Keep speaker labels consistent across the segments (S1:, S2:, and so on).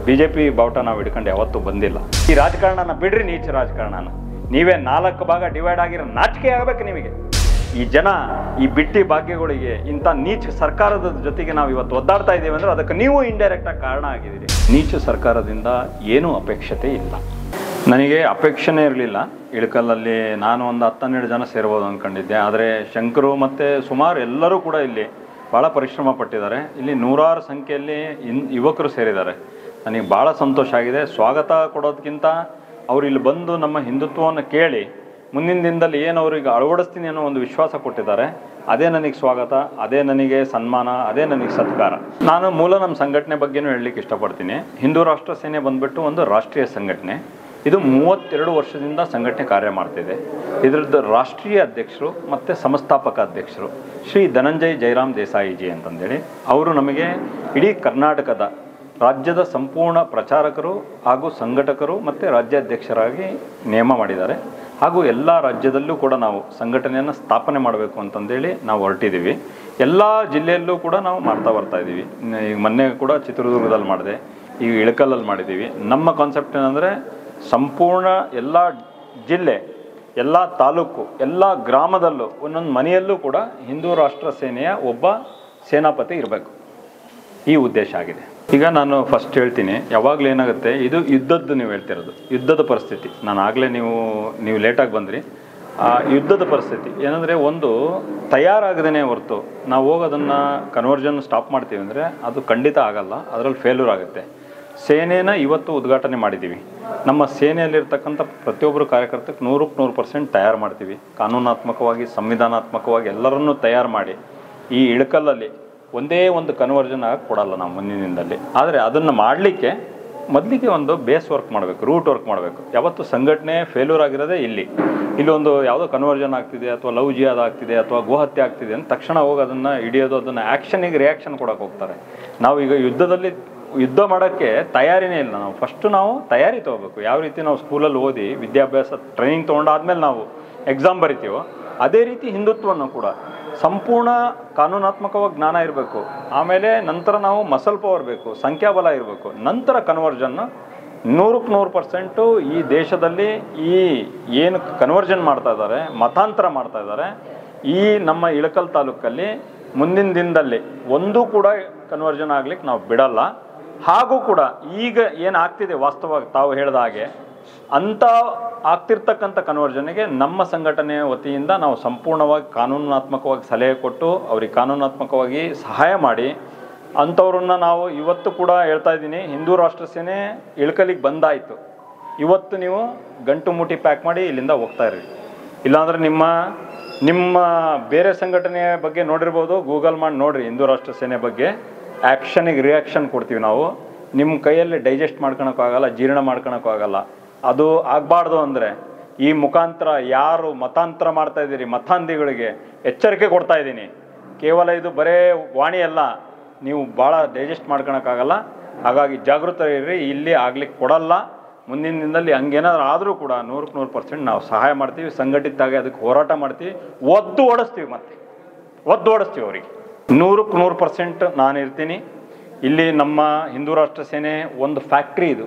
S1: BJP ಬಾವುಟ ನಾವು ಹಿಡ್ಕೊಂಡು ಯಾವತ್ತೂ ಬಂದಿಲ್ಲ. ಈ ರಾಜಕಾರಣನ ಬಿಡ್ರಿ, ನೀಚ ರಾಜಕಾರಣನ. ನೀವೇ 4 ಭಾಗ ಡಿವೈಡ್ ಆಗಿರೋ ನಾಚಿಕೆ ಆಗಬೇಕು ನಿಮಗೆ. ಈ ಜನ ಈ ಬಿಟ್ಟಿ ಭಾಗ್ಯಗಳಿಗೆ ಇಂಥ ನೀಚ ಸರ್ಕಾರದ ಜೊತೆಗೆ ನಾವು ಇವತ್ತು ಒದ್ದಾಡ್ತಾ ಇದ್ದೀವಿ ಅಂದರೆ ಅದಕ್ಕೆ ನೀವು ಇಂಡೈರೆಕ್ಟಾಗಿ ಕಾರಣ ಆಗಿದ್ದೀರಿ. ನೀಚ ಸರ್ಕಾರದಿಂದ ಏನೂ ಅಪೇಕ್ಷತೆ ಇಲ್ಲ. ನನಗೆ ಅಪೇಕ್ಷೆನೇ ಇರಲಿಲ್ಲ. ಇಳಕಲ್ಲಲ್ಲಿ ನಾನು ಒಂದು 10-12 ಜನ ಸೇರ್ಬೋದು ಅಂದ್ಕೊಂಡಿದ್ದೆ. ಆದರೆ ಶಂಕರು ಮತ್ತು ಸುಮಾರು ಎಲ್ಲರೂ ಕೂಡ ಇಲ್ಲಿ ಭಾಳ ಪರಿಶ್ರಮ ಪಟ್ಟಿದ್ದಾರೆ. ಇಲ್ಲಿ ನೂರಾರು ಸಂಖ್ಯೆಯಲ್ಲಿ ಯುವಕರು ಸೇರಿದ್ದಾರೆ. ನನಗೆ ಭಾಳ ಸಂತೋಷ ಆಗಿದೆ. ಸ್ವಾಗತ ಕೊಡೋದಕ್ಕಿಂತ ಅವರು ಇಲ್ಲಿ ಬಂದು ನಮ್ಮ ಹಿಂದುತ್ವವನ್ನು ಕೇಳಿ ಮುಂದಿನ ದಿನದಲ್ಲಿ ಏನು ಅವ್ರಿಗೆ ಅಳವಡಿಸ್ತೀನಿ ಅನ್ನೋ ಒಂದು ವಿಶ್ವಾಸ ಕೊಟ್ಟಿದ್ದಾರೆ. ಅದೇ ನನಗೆ ಸ್ವಾಗತ, ಅದೇ ನನಗೆ ಸನ್ಮಾನ, ಅದೇ ನನಗೆ ಸತ್ಕಾರ. ನಾನು ನಮ್ಮ ಸಂಘಟನೆ ಬಗ್ಗೆನೂ ಹೇಳಲಿಕ್ಕೆ ಇಷ್ಟಪಡ್ತೀನಿ. ಹಿಂದೂ ರಾಷ್ಟ್ರ ಸೇನೆ ಬಂದುಬಿಟ್ಟು ಒಂದು ರಾಷ್ಟ್ರೀಯ ಸಂಘಟನೆ. ಇದು 32 ವರ್ಷದಿಂದ ಸಂಘಟನೆ ಕಾರ್ಯ ಮಾಡ್ತಿದೆ. ಇದರದ್ದು ರಾಷ್ಟ್ರೀಯ ಅಧ್ಯಕ್ಷರು ಮತ್ತು ಸಂಸ್ಥಾಪಕ ಅಧ್ಯಕ್ಷರು ಶ್ರೀ ಧನಂಜಯ್ ಜಯರಾಮ್ ದೇಸಾಯಿಜಿ ಅಂತಂದೇಳಿ ಅವರು ನಮಗೆ ಇಡೀ ಕರ್ನಾಟಕದ ರಾಜ್ಯದ ಸಂಪೂರ್ಣ ಪ್ರಚಾರಕರು ಹಾಗೂ ಸಂಘಟಕರು ಮತ್ತು ರಾಜ್ಯಾಧ್ಯಕ್ಷರಾಗಿ ನೇಮ ಮಾಡಿದ್ದಾರೆ. ಹಾಗೂ ಎಲ್ಲ ರಾಜ್ಯದಲ್ಲೂ ಕೂಡ ನಾವು ಸಂಘಟನೆಯನ್ನು ಸ್ಥಾಪನೆ ಮಾಡಬೇಕು ಅಂತಂದೇಳಿ ನಾವು ಹೊರಟಿದ್ದೀವಿ. ಎಲ್ಲ ಜಿಲ್ಲೆಯಲ್ಲೂ ಕೂಡ ನಾವು ಮಾಡ್ತಾ ಬರ್ತಾಯಿದ್ದೀವಿ. ಈಗ ಮೊನ್ನೆ ಕೂಡ ಚಿತ್ರದುರ್ಗದಲ್ಲಿ ಮಾಡಿದೆ, ಈಗ ಇಳಕಲ್ಲಲ್ಲಿ ಮಾಡಿದ್ದೀವಿ. ನಮ್ಮ ಕಾನ್ಸೆಪ್ಟ್ ಏನಂದರೆ ಸಂಪೂರ್ಣ ಎಲ್ಲ ಜಿಲ್ಲೆ, ಎಲ್ಲ ತಾಲೂಕು, ಎಲ್ಲ ಗ್ರಾಮದಲ್ಲೂ ಒಂದೊಂದು ಮನೆಯಲ್ಲೂ ಕೂಡ ಹಿಂದೂ ರಾಷ್ಟ್ರ ಸೇನೆಯ ಒಬ್ಬ ಸೇನಾಪತಿ ಇರಬೇಕು. ಈ ಉದ್ದೇಶ ಆಗಿದೆ. ಈಗ ನಾನು ಫಸ್ಟ್ ಹೇಳ್ತೀನಿ, ಯಾವಾಗಲೂ ಏನಾಗುತ್ತೆ, ಇದು ಯುದ್ಧದ್ದು ನೀವು ಹೇಳ್ತಿರೋದು, ಯುದ್ಧದ ಪರಿಸ್ಥಿತಿ. ನಾನು ಆಗಲೇ ನೀವು ಲೇಟಾಗಿ ಬಂದ್ರಿ. ಯುದ್ಧದ ಪರಿಸ್ಥಿತಿ ಏನಂದರೆ, ಒಂದು ತಯಾರಾಗದೇ ಹೊರತು ನಾವು ಹೋಗೋದನ್ನು ಕನ್ವರ್ಜನ್ ಸ್ಟಾಪ್ ಮಾಡ್ತೀವಿ ಅಂದರೆ ಅದು ಖಂಡಿತ ಆಗಲ್ಲ, ಅದರಲ್ಲಿ ಫೇಲ್ಯೂರ್ ಆಗುತ್ತೆ. ಸೇನೆನ ಇವತ್ತು ಉದ್ಘಾಟನೆ ಮಾಡಿದ್ದೀವಿ. ನಮ್ಮ ಸೇನೆಯಲ್ಲಿರ್ತಕ್ಕಂಥ ಪ್ರತಿಯೊಬ್ಬರು ಕಾರ್ಯಕರ್ತಕ್ಕೆ 100% ತಯಾರು ಮಾಡ್ತೀವಿ. ಕಾನೂನಾತ್ಮಕವಾಗಿ, ಸಂವಿಧಾನಾತ್ಮಕವಾಗಿ ಎಲ್ಲರನ್ನೂ ತಯಾರು ಮಾಡಿ ಈ ಇಳಕಲ್ಲಲ್ಲಿ ಒಂದೇ ಒಂದು ಕನ್ವರ್ಜನ್ ಆಗಿ ಕೊಡಲ್ಲ ನಾವು ಮುಂದಿನ ದಿನದಲ್ಲಿ. ಆದರೆ ಅದನ್ನು ಮಾಡಲಿಕ್ಕೆ ಮೊದಲಿಗೆ ಒಂದು ಬೇಸ್ ವರ್ಕ್ ಮಾಡಬೇಕು, ರೂಟ್ ವರ್ಕ್ ಮಾಡಬೇಕು. ಯಾವತ್ತು ಸಂಘಟನೆ ಫೇಲ್ಯೂರ್ ಆಗಿರೋದೇ ಇಲ್ಲೊಂದು ಯಾವುದೋ ಕನ್ವರ್ಜನ್ ಆಗ್ತಿದೆ ಅಥವಾ ಲವ್ ಜಿಹಾದ್ ಆಗ್ತಿದೆ ಅಥವಾ ಗೋಹತ್ಯೆ ಆಗ್ತಿದೆ ಅಂತ ತಕ್ಷಣ ಹೋಗಿ ಅದನ್ನು ಹಿಡಿಯೋದು, ಅದನ್ನು ಆ್ಯಕ್ಷನಿಗೆ ರಿಯಾಕ್ಷನ್ ಕೊಡೋಕೆ ಹೋಗ್ತಾರೆ. ನಾವು ಈಗ ಯುದ್ಧ ಮಾಡೋಕ್ಕೆ ತಯಾರಿನೇ ಇಲ್ಲ. ನಾವು ತಯಾರಿ ತೊಗೋಬೇಕು. ಯಾವ ರೀತಿ ನಾವು ಸ್ಕೂಲಲ್ಲಿ ಓದಿ ವಿದ್ಯಾಭ್ಯಾಸ ಟ್ರೈನಿಂಗ್ ತೊಗೊಂಡಾದ್ಮೇಲೆ ನಾವು ಎಕ್ಸಾಮ್ ಬರಿತೀವೋ ಅದೇ ರೀತಿ ಹಿಂದುತ್ವವನ್ನು ಕೂಡ ಸಂಪೂರ್ಣ ಕಾನೂನಾತ್ಮಕವಾಗಿ ಜ್ಞಾನ ಇರಬೇಕು. ಆಮೇಲೆ ನಂತರ ನಾವು ಮಸಲ್ ಪವರ್ ಬೇಕು, ಸಂಖ್ಯಾಬಲ ಇರಬೇಕು. ನಂತರ ಕನ್ವರ್ಜನ್ನು 100% ಈ ದೇಶದಲ್ಲಿ ಏನು ಕನ್ವರ್ಜನ್ ಮಾಡ್ತಾ ಇದ್ದಾರೆ, ಮತಾಂತರ ಮಾಡ್ತಾ ಇದ್ದಾರೆ, ಈ ನಮ್ಮ ಇಳಕಲ್ ತಾಲೂಕಲ್ಲಿ ಮುಂದಿನ ದಿನದಲ್ಲಿ ಒಂದೂ ಕೂಡ ಕನ್ವರ್ಜನ್ ಆಗ್ಲಿಕ್ಕೆ ನಾವು ಬಿಡಲ್ಲ. ಹಾಗೂ ಕೂಡ ಈಗ ಏನಾಗ್ತಿದೆ ವಾಸ್ತವವಾಗಿ ತಾವು ಹೇಳಿದ ಹಾಗೆ ಅಂಥ ಆಗ್ತಿರ್ತಕ್ಕಂಥ ಕನ್ವರ್ಜನ್ಗೆ ನಮ್ಮ ಸಂಘಟನೆಯ ವತಿಯಿಂದ ನಾವು ಸಂಪೂರ್ಣವಾಗಿ ಕಾನೂನಾತ್ಮಕವಾಗಿ ಸಲಹೆ ಕೊಟ್ಟು ಅವ್ರಿಗೆ ಕಾನೂನಾತ್ಮಕವಾಗಿ ಸಹಾಯ ಮಾಡಿ ಅಂಥವ್ರನ್ನ ನಾವು ಇವತ್ತು ಕೂಡ ಹೇಳ್ತಾ ಇದ್ದೀನಿ, ಹಿಂದೂ ರಾಷ್ಟ್ರ ಸೇನೆ ಇಳಕಲಿಗೆ ಬಂದಾಯಿತು. ಇವತ್ತು ನೀವು ಗಂಟು ಮುಟ್ಟಿ ಪ್ಯಾಕ್ ಮಾಡಿ ಇಲ್ಲಿಂದ ಹೋಗ್ತಾ ಇರ್ರಿ. ಇಲ್ಲಾಂದರೆ ನಿಮ್ಮ ಬೇರೆ ಸಂಘಟನೆಯ ಬಗ್ಗೆ ನೋಡಿರ್ಬೋದು, ಗೂಗಲ್ ಮಾಡಿ ನೋಡಿರಿ ಹಿಂದೂ ರಾಷ್ಟ್ರ ಸೇನೆ ಬಗ್ಗೆ. ಆ್ಯಕ್ಷನಿಗೆ ರಿಯಾಕ್ಷನ್ ಕೊಡ್ತೀವಿ ನಾವು. ನಿಮ್ಮ ಕೈಯಲ್ಲಿ ಡೈಜೆಸ್ಟ್ ಮಾಡ್ಕೊಳಕ್ಕಾಗಲ್ಲ, ಜೀರ್ಣ ಮಾಡ್ಕೊಳಕ್ಕಾಗಲ್ಲ. ಅದು ಆಗಬಾರ್ದು ಅಂದರೆ ಈ ಮುಖಾಂತರ ಯಾರು ಮತಾಂತರ ಮಾಡ್ತಾ ಇದ್ದೀರಿ, ಮತಾಂಧಿಗಳಿಗೆ ಎಚ್ಚರಿಕೆ ಕೊಡ್ತಾ ಇದ್ದೀನಿ. ಕೇವಲ ಇದು ಬರೇ ವಾಣಿ ಅಲ್ಲ, ನೀವು ಭಾಳ ಡೈಜೆಸ್ಟ್ ಮಾಡ್ಕೊಳಕ್ಕಾಗಲ್ಲ. ಹಾಗಾಗಿ ಜಾಗೃತ ಇರ್ರಿ, ಇಲ್ಲಿ ಆಗ್ಲಿಕ್ಕೆ ಕೊಡಲ್ಲ. ಮುಂದಿನ ದಿನದಲ್ಲಿ ಹಂಗೇನಾದ್ರು ಆದರೂ ಕೂಡ 100% ನಾವು ಸಹಾಯ ಮಾಡ್ತೀವಿ. ಸಂಘಟಿತಾಗಿ ಅದಕ್ಕೆ ಹೋರಾಟ ಮಾಡ್ತೀವಿ, ಒದ್ದು ಓಡಿಸ್ತೀವಿ ಅವರಿಗೆ 100% ನಾನು ಇರ್ತೀನಿ. ಇಲ್ಲಿ ನಮ್ಮ ಹಿಂದೂ ರಾಷ್ಟ್ರ ಸೇನೆ ಒಂದು ಫ್ಯಾಕ್ಟ್ರಿ, ಇದು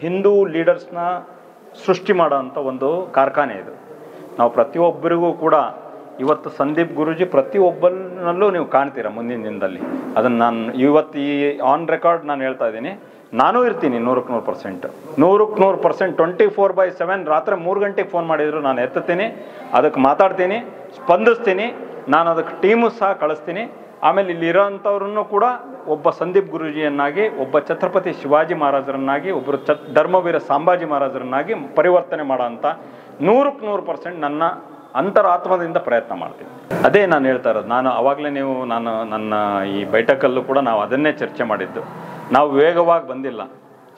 S1: ಹಿಂದೂ ಲೀಡರ್ಸ್ನ ಸೃಷ್ಟಿ ಮಾಡೋಂಥ ಒಂದು ಕಾರ್ಖಾನೆ ಇದು. ನಾವು ಪ್ರತಿಯೊಬ್ಬರಿಗೂ ಕೂಡ ಇವತ್ತು ಸಂದೀಪ್ ಗುರೂಜಿ ಪ್ರತಿಯೊಬ್ಬನಲ್ಲೂ ನೀವು ಕಾಣ್ತೀರಾ ಮುಂದಿನ ದಿನದಲ್ಲಿ. ಅದನ್ನು ನಾನು ಇವತ್ತು ಈ ಆನ್ ರೆಕಾರ್ಡ್ ನಾನು ಹೇಳ್ತಾ ಇದ್ದೀನಿ, ನಾನೂ ಇರ್ತೀನಿ 100% 24/7. ರಾತ್ರಿ 3 ಗಂಟೆಗೆ ಫೋನ್ ಮಾಡಿದ್ರು ನಾನು ಎತ್ತುತ್ತೀನಿ, ಅದಕ್ಕೆ ಮಾತಾಡ್ತೀನಿ, ಸ್ಪಂದಿಸ್ತೀನಿ. ನಾನು ಅದಕ್ಕೆ ಟೀಮು ಸಹ ಕಳಿಸ್ತೀನಿ. ಆಮೇಲೆ ಇಲ್ಲಿರೋಂಥವ್ರನ್ನು ಕೂಡ ಒಬ್ಬ ಸಂದೀಪ್ ಗುರೂಜಿಯನ್ನಾಗಿ, ಒಬ್ಬ ಛತ್ರಪತಿ ಶಿವಾಜಿ ಮಹಾರಾಜರನ್ನಾಗಿ, ಒಬ್ಬರು ಧರ್ಮವೀರ ಸಂಭಾಜಿ ಮಹಾರಾಜರನ್ನಾಗಿ ಪರಿವರ್ತನೆ ಮಾಡೋಂಥ 100% ನನ್ನ ಅಂತರಾತ್ಮದಿಂದ ಪ್ರಯತ್ನ ಮಾಡ್ತೀನಿ. ಅದೇ ನಾನು ಹೇಳ್ತಾ ಇರೋದು. ನಾನು ನನ್ನ ಈ ಬೈಠಕಲ್ಲೂ ಕೂಡ ನಾವು ಅದನ್ನೇ ಚರ್ಚೆ ಮಾಡಿದ್ದು. ನಾವು ವೇಗವಾಗಿ ಬಂದಿಲ್ಲ,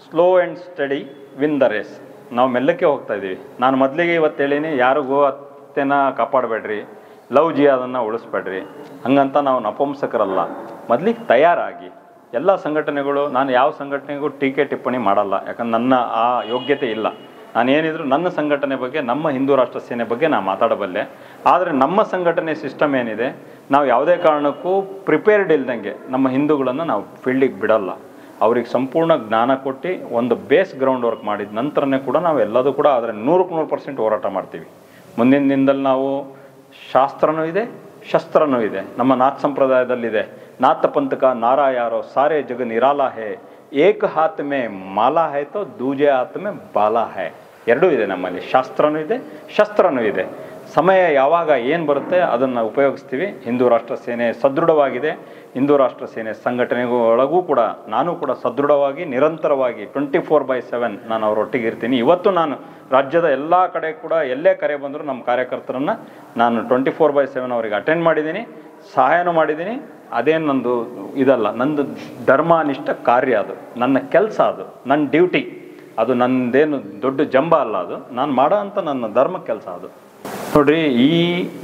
S1: slow and steady win the race. ನಾವು ಮೆಲ್ಲಕ್ಕೆ ಹೋಗ್ತಾ ಇದ್ದೀವಿ. ನಾನು ಮೊದಲಿಗೆ ಇವತ್ತು ಹೇಳೀನಿ, ಯಾರು ಗೋಹತ್ಯೆನ ಕಾಪಾಡಬೇಡ್ರಿ, ಲವ್ ಜಿಹಾದನ್ನು ಉಳಿಸ್ಬೇಡ್ರಿ, ಹಂಗಂತ ನಾವು ನಪುಂಸಕರಲ್ಲ. ಮೊದಲಿಗೆ ತಯಾರಾಗಿ ಎಲ್ಲ ಸಂಘಟನೆಗಳು, ನಾನು ಯಾವ ಸಂಘಟನೆಗೂ ಟೀಕೆ ಟಿಪ್ಪಣಿ ಮಾಡಲ್ಲ, ಯಾಕಂದ್ರೆ ನನ್ನ ಆ ಯೋಗ್ಯತೆ ಇಲ್ಲ. ನಾನೇನಿದ್ರು ನನ್ನ ಸಂಘಟನೆ ಬಗ್ಗೆ, ನಮ್ಮ ಹಿಂದೂ ರಾಷ್ಟ್ರ ಸೇನೆ ಬಗ್ಗೆ ನಾನು ಮಾತಾಡಬಲ್ಲೆ. ಆದರೆ ನಮ್ಮ ಸಂಘಟನೆ ಸಿಸ್ಟಮ್ ಏನಿದೆ, ನಾವು ಯಾವುದೇ ಕಾರಣಕ್ಕೂ ಪ್ರಿಪೇರ್ಡ್ ಇಲ್ದಂಗೆ ನಮ್ಮ ಹಿಂದೂಗಳನ್ನು ನಾವು ಫೀಲ್ಡಿಗೆ ಬಿಡಲ್ಲ. ಅವ್ರಿಗೆ ಸಂಪೂರ್ಣ ಜ್ಞಾನ ಕೊಟ್ಟು ಒಂದು ಬೇಸ್ ಗ್ರೌಂಡ್ ವರ್ಕ್ ಮಾಡಿದ ನಂತರನೇ ಕೂಡ ನಾವು ಎಲ್ಲದೂ ಕೂಡ ಆದರೆ 100% ಹೋರಾಟ ಮಾಡ್ತೀವಿ. ಮುಂದಿನ ದಿನದಲ್ಲಿ ನಾವು ಶಾಸ್ತ್ರನೂ ಇದೆ, ಶಸ್ತ್ರನೂ ಇದೆ. ನಮ್ಮ ನಾಥ್ ಸಂಪ್ರದಾಯದಲ್ಲಿದೆ, ನಾಥ ಪಂಥಕ ನಾರಾ ಯಾರೋ ಸಾರೇ ಜಗ ನಿರಾಲ ಹೇ, ಏಕ ಹಾತ್ ಮೇ ಮಾಲಾ ಹೈ ತೋ ದೂಜೆ ಹಾತ್ ಮೇ ಬಾಲಾ ಹೈ. ಎರಡೂ ಇದೆ ನಮ್ಮಲ್ಲಿ, ಶಾಸ್ತ್ರನೂ ಇದೆ, ಶಸ್ತ್ರನೂ ಇದೆ. ಸಮಯ ಯಾವಾಗ ಏನು ಬರುತ್ತೆ ಅದನ್ನು ಉಪಯೋಗಿಸ್ತೀವಿ. ಹಿಂದೂ ರಾಷ್ಟ್ರ ಸೇನೆ ಸದೃಢವಾಗಿದೆ. ಹಿಂದೂ ರಾಷ್ಟ್ರ ಸೇನೆ ಸಂಘಟನೆಗಳೊಳಗೂ ಕೂಡ ನಾನು ಕೂಡ ಸದೃಢವಾಗಿ ನಿರಂತರವಾಗಿ 24/7 ನಾನು ಅವರೊಟ್ಟಿಗೆ ಇರ್ತೀನಿ. ಇವತ್ತು ನಾನು ರಾಜ್ಯದ ಎಲ್ಲ ಕಡೆ ಕೂಡ ಎಲ್ಲೇ ಕರೆ ಬಂದರೂ ನಮ್ಮ ಕಾರ್ಯಕರ್ತರನ್ನು ನಾನು 24/7 ಅವರಿಗೆ ಅಟೆಂಡ್ ಮಾಡಿದ್ದೀನಿ, ಸಹಾಯನೂ ಮಾಡಿದ್ದೀನಿ. ಅದೇನು ನಂದು ಇದಲ್ಲ, ನಂದು ಧರ್ಮನಿಷ್ಠ ಕಾರ್ಯ, ಅದು ನನ್ನ ಕೆಲಸ, ಅದು ನನ್ನ ಡ್ಯೂಟಿ, ಅದು ನನ್ನದೇನು ದೊಡ್ಡ ಜಂಬ ಅಲ್ಲ, ಅದು ನಾನು ಮಾಡೋ ಅಂಥ ನನ್ನ ಧರ್ಮ ಕೆಲಸ ಅದು. ನೋಡ್ರಿ, ಈ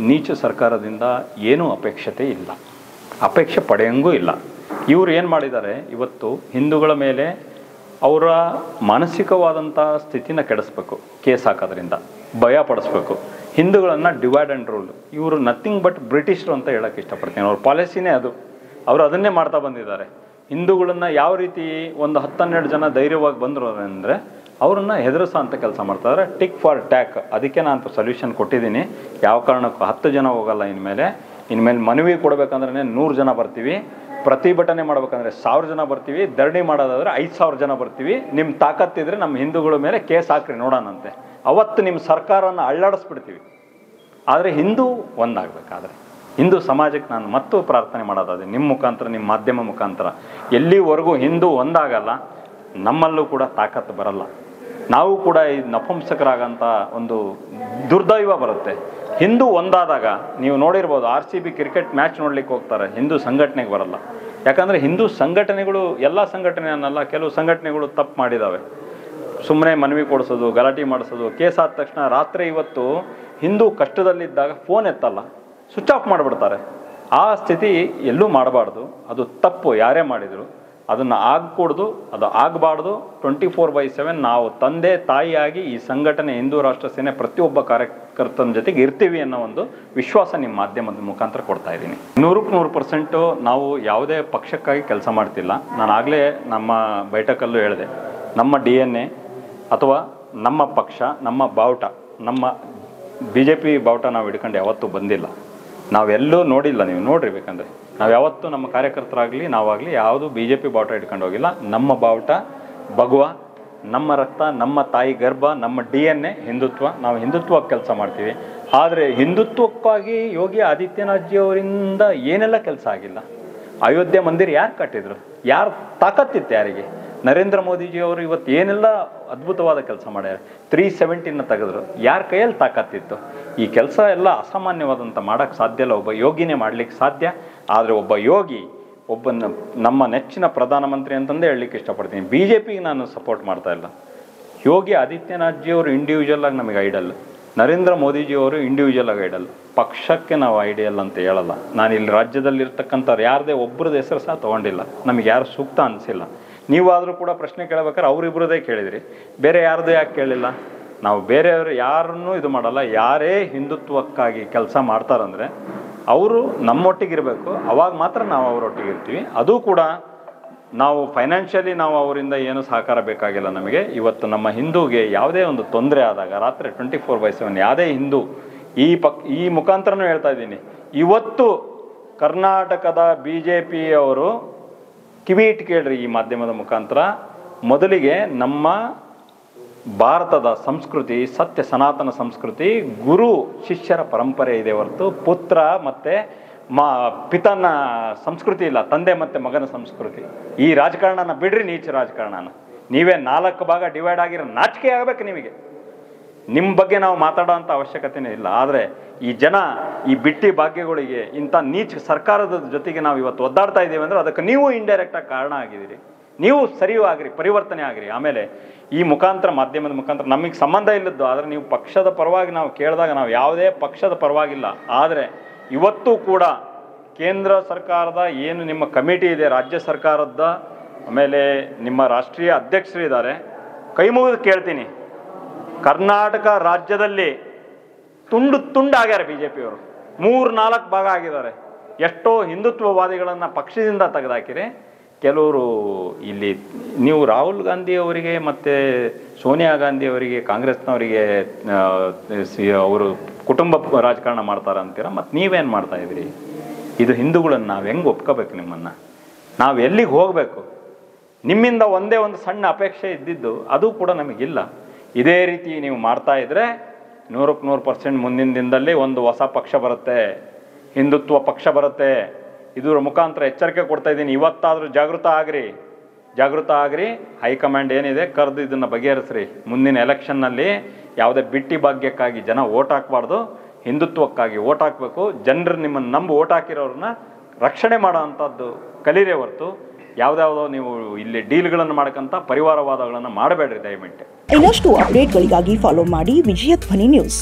S1: ನೀಚ ಸರ್ಕಾರದಿಂದ ಏನೂ ಅಪೇಕ್ಷತೆ ಇಲ್ಲ, ಅಪೇಕ್ಷೆ ಪಡೆಯಂಗೂ ಇಲ್ಲ. ಇವರು ಏನು ಮಾಡಿದ್ದಾರೆ, ಇವತ್ತು ಹಿಂದೂಗಳ ಮೇಲೆ ಅವರ ಮಾನಸಿಕವಾದಂಥ ಸ್ಥಿತಿನ ಕೆಡಿಸ್ಬೇಕು, ಕೇಸ್ ಹಾಕೋದ್ರಿಂದ ಭಯ ಪಡಿಸ್ಬೇಕು. ಹಿಂದೂಗಳನ್ನು ಡಿವೈಡ್ ಆ್ಯಂಡ್ ರೂಲ್, ಇವರು ನಥಿಂಗ್ ಬಟ್ ಬ್ರಿಟಿಷರು ಅಂತ ಹೇಳೋಕ್ಕೆ ಇಷ್ಟಪಡ್ತೀನಿ. ಅವ್ರ ಪಾಲಿಸಿನೇ ಅದು, ಅವರು ಅದನ್ನೇ ಮಾಡ್ತಾ ಬಂದಿದ್ದಾರೆ. ಹಿಂದೂಗಳನ್ನು ಯಾವ ರೀತಿ ಒಂದು 10-12 ಜನ ಧೈರ್ಯವಾಗಿ ಬಂದರು ಅಂದರೆ ಅವ್ರನ್ನ ಹೆದರಿಸೋ ಅಂತ ಕೆಲಸ ಮಾಡ್ತಾರೆ, ಟಿಕ್ ಫಾರ್ ಟ್ಯಾಕ್. ಅದಕ್ಕೆ ನಾನು ಸೊಲ್ಯೂಷನ್ ಕೊಟ್ಟಿದ್ದೀನಿ. ಯಾವ ಕಾರಣಕ್ಕೂ 10 ಜನ ಹೋಗಲ್ಲ, ಇನ್ಮೇಲೆ ಮನವಿ ಕೊಡಬೇಕಂದ್ರೆ 100 ಜನ ಬರ್ತೀವಿ, ಪ್ರತಿಭಟನೆ ಮಾಡ್ಬೇಕಂದ್ರೆ 1000 ಜನ ಬರ್ತೀವಿ, ಧರಣಿ ಮಾಡೋದಾದ್ರೆ 5000 ಜನ ಬರ್ತೀವಿ. ನಿಮ್ಮ ತಾಕತ್ತಿದ್ರೆ ನಮ್ಮ ಹಿಂದೂಗಳ ಮೇಲೆ ಕೇಸ್ ಹಾಕ್ರಿ ನೋಡೋಣಂತೆ. ಅವತ್ತು ನಿಮ್ಮ ಸರ್ಕಾರನ ಅಳ್ಳಾಡಿಸ್ಬಿಡ್ತೀವಿ. ಆದರೆ ಹಿಂದೂ ಒಂದಾಗಬೇಕಾದ್ರೆ ಹಿಂದೂ ಸಮಾಜಕ್ಕೆ ನಾನು ಮತ್ತೂ ಪ್ರಾರ್ಥನೆ ಮಾಡೋದಾದ್ರೆ ನಿಮ್ಮ ಮುಖಾಂತರ, ನಿಮ್ಮ ಮಾಧ್ಯಮ ಮುಖಾಂತರ, ಎಲ್ಲಿವರೆಗೂ ಹಿಂದೂ ಒಂದಾಗಲ್ಲ ನಮ್ಮಲ್ಲೂ ಕೂಡ ತಾಕತ್ತು ಬರಲ್ಲ. ನಾವು ಕೂಡ ಈ ನಪುಂಸಕರಾಗಂಥ ಒಂದು ದುರ್ದೈವ ಬರುತ್ತೆ. ಹಿಂದೂ ಒಂದಾದಾಗ ನೀವು ನೋಡಿರ್ಬೋದು, RCB ಕ್ರಿಕೆಟ್ ಮ್ಯಾಚ್ ನೋಡ್ಲಿಕ್ಕೆ ಹೋಗ್ತಾರೆ, ಹಿಂದೂ ಸಂಘಟನೆಗೆ ಬರಲ್ಲ. ಯಾಕಂದರೆ ಹಿಂದೂ ಸಂಘಟನೆಗಳು, ಎಲ್ಲ ಸಂಘಟನೆ ಅನ್ನಲ್ಲ, ಕೆಲವು ಸಂಘಟನೆಗಳು ತಪ್ಪು ಮಾಡಿದ್ದಾವೆ. ಸುಮ್ಮನೆ ಮನವಿ ಕೊಡಿಸೋದು, ಗಲಾಟೆ ಮಾಡಿಸೋದು, ಕೇಸ್ ಆದ ತಕ್ಷಣ ರಾತ್ರಿ ಇವತ್ತು ಹಿಂದೂ ಕಷ್ಟದಲ್ಲಿದ್ದಾಗ ಫೋನ್ ಎತ್ತಲ್ಲ, ಸ್ವಿಚ್ ಆಫ್ ಮಾಡಿಬಿಡ್ತಾರೆ. ಆ ಸ್ಥಿತಿ ಎಲ್ಲೂ ಮಾಡಬಾರ್ದು, ಅದು ತಪ್ಪು. ಯಾರೇ ಮಾಡಿದರು ಅದನ್ನು ಆಗಕೂಡ್ದು, ಅದು ಆಗಬಾರ್ದು. 24/7 ನಾವು ತಂದೆ ತಾಯಿಯಾಗಿ ಈ ಸಂಘಟನೆ ಹಿಂದೂ ರಾಷ್ಟ್ರ ಸೇನೆ ಪ್ರತಿಯೊಬ್ಬ ಕಾರ್ಯಕರ್ತನ ಜೊತೆಗೆ ಇರ್ತೀವಿ ಅನ್ನೋ ಒಂದು ವಿಶ್ವಾಸ ನಿಮ್ಮ ಮಾಧ್ಯಮದ ಮುಖಾಂತರ ಕೊಡ್ತಾ ಇದ್ದೀನಿ. 100% ನಾವು ಯಾವುದೇ ಪಕ್ಷಕ್ಕಾಗಿ ಕೆಲಸ ಮಾಡ್ತಿಲ್ಲ. ನಾನು ಆಗಲೇ ನಮ್ಮ ಬೈಠಕಲ್ಲೂ ಹೇಳಿದೆ, ನಮ್ಮ DNA ಅಥವಾ ನಮ್ಮ ಪಕ್ಷ, ನಮ್ಮ ಬಾವುಟ, ನಮ್ಮ BJP ಬಾವುಟ ನಾವು ಹಿಡ್ಕೊಂಡು ಯಾವತ್ತೂ ಬಂದಿಲ್ಲ. ನಾವೆಲ್ಲೂ ನೋಡಿಲ್ಲ, ನೀವು ನೋಡ್ರಿ ಬೇಕಂದರೆ. ನಾವು ಯಾವತ್ತೂ ನಮ್ಮ ಕಾರ್ಯಕರ್ತರಾಗಲಿ ನಾವಾಗಲಿ ಯಾವುದು BJP ಬಾವುಟ ಹಿಡ್ಕೊಂಡು ಹೋಗಿಲ್ಲ. ನಮ್ಮ ಬಾವುಟ ಭಗವ, ನಮ್ಮ ರಕ್ತ, ನಮ್ಮ ತಾಯಿ ಗರ್ಭ, ನಮ್ಮ DNA ಹಿಂದುತ್ವ. ನಾವು ಹಿಂದುತ್ವಕ್ಕೆ ಕೆಲಸ ಮಾಡ್ತೀವಿ. ಆದರೆ ಹಿಂದುತ್ವಕ್ಕಾಗಿ ಯೋಗಿ ಆದಿತ್ಯನಾಥ್ಜಿ ಅವರಿಂದ ಏನೆಲ್ಲ ಕೆಲಸ ಆಗಿಲ್ಲ. ಅಯೋಧ್ಯೆ ಮಂದಿರ ಯಾರು ಕಟ್ಟಿದ್ರು? ಯಾರು ತಾಕತ್ತಿತ್ತು ಯಾರಿಗೆ? ನರೇಂದ್ರ ಮೋದಿಜಿಯವರು ಇವತ್ತು ಏನೆಲ್ಲ ಅದ್ಭುತವಾದ ಕೆಲಸ ಮಾಡ್ಯಾರ. 370ನ ತೆಗೆದ್ರು, ಯಾರ ಕೈಯಲ್ಲಿ ತಾಕತ್ತಿತ್ತು? ಈ ಕೆಲಸ ಎಲ್ಲ ಅಸಾಮಾನ್ಯವಾದಂಥ ಮಾಡೋಕ್ಕೆ ಸಾಧ್ಯ ಇಲ್ಲ, ಒಬ್ಬ ಯೋಗಿನೇ ಮಾಡಲಿಕ್ಕೆ ಸಾಧ್ಯ. ಆದರೆ ಒಬ್ಬ ಯೋಗಿ, ನಮ್ಮ ನೆಚ್ಚಿನ ಪ್ರಧಾನಮಂತ್ರಿ ಅಂತಂದೇ ಹೇಳಲಿಕ್ಕೆ ಇಷ್ಟಪಡ್ತೀನಿ. BJPಗೆ ನಾನು ಸಪೋರ್ಟ್ ಮಾಡ್ತಾ ಇಲ್ಲ. ಯೋಗಿ ಆದಿತ್ಯನಾಥ್ಜಿಯವರು ಇಂಡಿವಿಜುವಲ್ ಆಗಿ ನಮಗೆ ಐಡಲ್, ನರೇಂದ್ರ ಮೋದಿಜಿಯವರು ಇಂಡಿವಿಜುವಲ್ ಆಗಿ ಐಡಲ್. ಪಕ್ಷಕ್ಕೆ ನಾವು ಐಡಿಯಲ್ ಅಂತ ಹೇಳಲ್ಲ. ನಾನು ಇಲ್ಲಿ ರಾಜ್ಯದಲ್ಲಿರ್ತಕ್ಕಂಥವ್ರು ಯಾರದೇ ಒಬ್ಬರದ್ದು ಹೆಸರು ಸಹ ತೊಗೊಂಡಿಲ್ಲ, ನಮಗೆ ಯಾರು ಸೂಕ್ತ ಅನಿಸಿಲ್ಲ. ನೀವಾದರೂ ಕೂಡ ಪ್ರಶ್ನೆ ಕೇಳಬೇಕಾದ್ರೆ ಅವರಿಬ್ಬರದೇ ಕೇಳಿದಿರಿ, ಬೇರೆ ಯಾರ್ದು ಯಾಕೆ ಕೇಳಿಲ್ಲ? ನಾವು ಬೇರೆಯವರು ಯಾರನ್ನೂ ಇದು ಮಾಡಲ್ಲ. ಯಾರೇ ಹಿಂದುತ್ವಕ್ಕಾಗಿ ಕೆಲಸ ಮಾಡ್ತಾರಂದರೆ ಅವರು ನಮ್ಮೊಟ್ಟಿಗಿರಬೇಕು, ಅವಾಗ ಮಾತ್ರ ನಾವು ಅವರೊಟ್ಟಿಗಿರ್ತೀವಿ. ಅದು ಕೂಡ ನಾವು ಫೈನಾನ್ಷಿಯಲಿ ನಾವು ಅವರಿಂದ ಏನು ಸಹಕಾರ ಬೇಕಾಗಿಲ್ಲ ನಮಗೆ. ಇವತ್ತು ನಮ್ಮ ಹಿಂದೂಗೆ ಯಾವುದೇ ಒಂದು ತೊಂದರೆ ಆದಾಗ ರಾತ್ರಿ 24/7 ಯಾವುದೇ ಹಿಂದೂ, ಈ ಮುಖಾಂತರನೂ ಹೇಳ್ತಾ ಇದ್ದೀನಿ, ಇವತ್ತು ಕರ್ನಾಟಕದ BJP ಅವರು ಕಿವಿ ಇಟ್ಟು ಕೇಳ್ರಿ ಈ ಮಾಧ್ಯಮದ ಮುಖಾಂತರ. ಮೊದಲಿಗೆ ನಮ್ಮ ಭಾರತದ ಸಂಸ್ಕೃತಿ, ಸತ್ಯ ಸನಾತನ ಸಂಸ್ಕೃತಿ, ಗುರು ಶಿಷ್ಯರ ಪರಂಪರೆ ಇದೆ ಹೊರತು ಪುತ್ರ ಮತ್ತು ಪಿತನ ಸಂಸ್ಕೃತಿ ಇಲ್ಲ, ತಂದೆ ಮತ್ತು ಮಗನ ಸಂಸ್ಕೃತಿ. ಈ ರಾಜಕಾರಣನ ಬಿಡ್ರಿ, ನೀಚ ರಾಜಕಾರಣನ. ನೀವೇ 4 ಭಾಗ ಡಿವೈಡ್ ಆಗಿರೋ ನಾಚಿಕೆ ಆಗಬೇಕು ನಿಮಗೆ. ನಿಮ್ಮ ಬಗ್ಗೆ ನಾವು ಮಾತಾಡೋ ಅಂಥ ಅವಶ್ಯಕತೆಯೇ ಇಲ್ಲ. ಆದರೆ ಈ ಜನ, ಈ ಬಿಟ್ಟಿ ಭಾಗ್ಯಗಳಿಗೆ, ಇಂಥ ನೀಚ ಸರ್ಕಾರದ ಜೊತೆಗೆ ನಾವು ಇವತ್ತು ಒದ್ದಾಡ್ತಾ ಇದ್ದೀವಿ ಅಂದರೆ ಅದಕ್ಕೆ ನೀವು ಇಂಡೈರೆಕ್ಟಾಗಿ ಕಾರಣ ಆಗಿದ್ದೀರಿ. ನೀವು ಸರಿಯೂ ಆಗಿರಿ, ಪರಿವರ್ತನೆ ಆಗಿರಿ. ಆಮೇಲೆ ಈ ಮುಖಾಂತರ, ಮಾಧ್ಯಮದ ಮುಖಾಂತರ ನಮಗೆ ಸಂಬಂಧ ಇಲ್ಲದ್ದು, ಆದರೆ ನೀವು ಪಕ್ಷದ ಪರವಾಗಿ ನಾವು ಕೇಳಿದಾಗ ನಾವು ಯಾವುದೇ ಪಕ್ಷದ ಪರವಾಗಿಲ್ಲ. ಆದರೆ ಇವತ್ತು ಕೂಡ ಕೇಂದ್ರ ಸರ್ಕಾರದ ಏನು ನಿಮ್ಮ ಕಮಿಟಿ ಇದೆ, ರಾಜ್ಯ ಸರ್ಕಾರದ, ಆಮೇಲೆ ನಿಮ್ಮ ರಾಷ್ಟ್ರೀಯ ಅಧ್ಯಕ್ಷರಿದ್ದಾರೆ, ಕೈ ಮುಗಿದು ಕೇಳ್ತೀನಿ, ಕರ್ನಾಟಕ ರಾಜ್ಯದಲ್ಲಿ ತುಂಡಾಗ್ಯಾರ BJPಯವರು. 3-4 ಭಾಗ ಆಗಿದ್ದಾರೆ. ಎಷ್ಟೋ ಹಿಂದುತ್ವವಾದಿಗಳನ್ನು ಪಕ್ಷದಿಂದ ತೆಗೆದಾಕಿರಿ. ಕೆಲವರು ಇಲ್ಲಿ ನೀವು ರಾಹುಲ್ ಗಾಂಧಿ ಅವರಿಗೆ ಮತ್ತು ಸೋನಿಯಾ ಗಾಂಧಿ ಅವರಿಗೆ ಕಾಂಗ್ರೆಸ್ನವರಿಗೆ ಅವರು ಕುಟುಂಬ ರಾಜಕಾರಣ ಮಾಡ್ತಾರ ಅಂತೀರ, ಮತ್ತು ನೀವೇನು ಮಾಡ್ತಾ ಇದ್ದೀರಿ? ಇದು ಹಿಂದೂಗಳನ್ನು ನಾವು ಹೆಂಗೆ ಒಪ್ಕೋಬೇಕು? ನಿಮ್ಮನ್ನು ನಾವು ಎಲ್ಲಿಗೆ ಹೋಗಬೇಕು? ನಿಮ್ಮಿಂದ ಒಂದೇ ಒಂದು ಸಣ್ಣ ಅಪೇಕ್ಷೆ ಇದ್ದಿದ್ದು ಅದು ಕೂಡ ನಮಗಿಲ್ಲ. ಇದೇ ರೀತಿ ನೀವು ಮಾಡ್ತಾ ಇದ್ದರೆ 100% ಮುಂದಿನ ದಿನದಲ್ಲಿ ಒಂದು ಹೊಸ ಪಕ್ಷ ಬರುತ್ತೆ, ಹಿಂದುತ್ವ ಪಕ್ಷ ಬರುತ್ತೆ. ಇದರ ಮುಖಾಂತರ ಎಚ್ಚರಿಕೆ ಕೊಡ್ತಾ ಇದ್ದೀನಿ. ಇವತ್ತಾದರೂ ಜಾಗೃತ ಆಗ್ರಿ. ಹೈಕಮಾಂಡ್ ಏನಿದೆ ಕರೆದು ಇದನ್ನು ಬಗೆಹರಿಸ್ರಿ. ಮುಂದಿನ ಎಲೆಕ್ಷನ್ನಲ್ಲಿ ಯಾವುದೇ ಬಿಟ್ಟಿ ಭಾಗ್ಯಕ್ಕಾಗಿ ಜನ ಓಟ್ ಹಾಕಬಾರ್ದು, ಹಿಂದುತ್ವಕ್ಕಾಗಿ ಓಟ್ ಹಾಕಬೇಕು. ಜನರು ನಿಮ್ಮನ್ನು ನಂಬಿ ಓಟ್ ಹಾಕಿರೋರನ್ನ ರಕ್ಷಣೆ ಮಾಡೋ ಅಂಥದ್ದು ಕಲೀರೇ ಹೊರತು ಯಾವುದ್ಯಾವುದೋ ನೀವು ಇಲ್ಲಿ ಡೀಲ್ಗಳನ್ನು ಮಾಡ್ಕೊಂತ ಪರಿವಾರವಾದಗಳನ್ನು ಮಾಡಬೇಡ್ರಿ ದಯವಿಟ್ಟು.
S2: ಇನ್ನಷ್ಟು ಅಪ್ಡೇಟ್ಗಳಿಗಾಗಿ ಫಾಲೋ ಮಾಡಿ ವಿಜಯ ಧ್ವನಿ ನ್ಯೂಸ್.